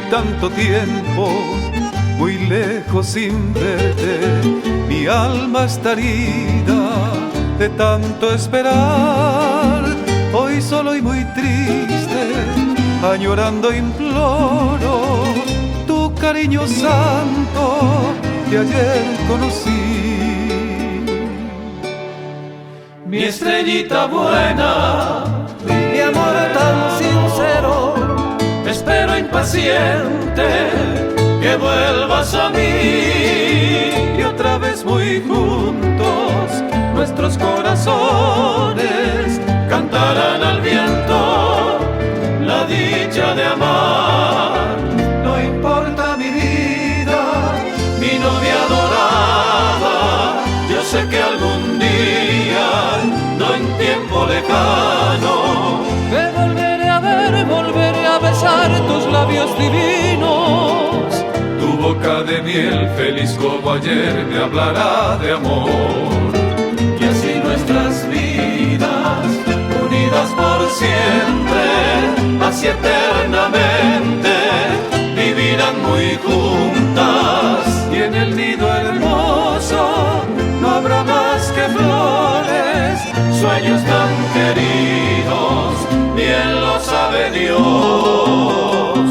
tanto tiempo muy lejos sin verte. Mi alma está herida de tanto esperar. Hoy solo y muy triste, añorando imploro tu cariño santo que ayer conocí. Mi estrellita buena, mi amor tan sincero, espero impaciente que vuelvas a mí. Y otra vez muy juntos nuestros corazones cantarán al viento la dicha de amar. No importa mi vida, Mi novia adorada, yo sé que algún día, no en tiempo lejano, te volveré a ver, volveré a besar tus labios divinos. tu boca de miel feliz como ayer me hablará de amor. y así nuestras vidas, unidas por siempre, así eternamente, vivirán muy juntas. Y en el nido hermoso no habrá más que flores, Sueños tan queridos, bien lo sabe Dios.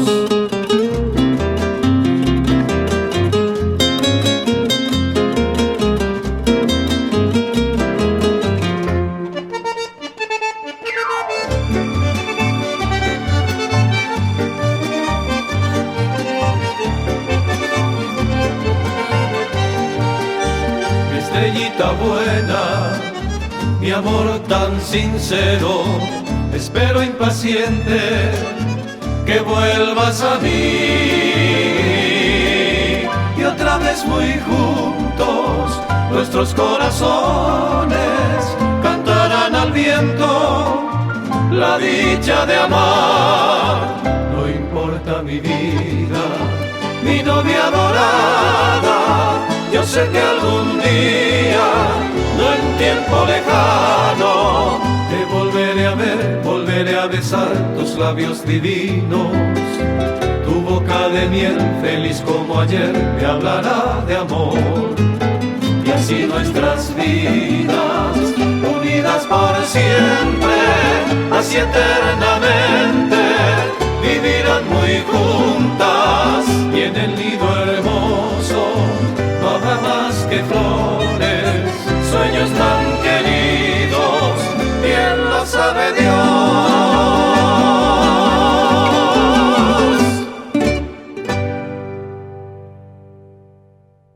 mi estrellita buena, Mi amor tan sincero, espero impaciente que vuelvas a mí. y otra vez muy juntos Nuestros corazones cantarán al viento la dicha de amar. no importa mi vida, Mi novia adorada, yo sé que algún día, no en tiempo lejano, te volveré a ver, volveré a besar tus labios divinos. Tu boca de miel feliz como ayer me hablará de amor. y así nuestras vidas, unidas por siempre, así eternamente, vivirán muy juntas. Y en el nido hermoso no habrá más que flor.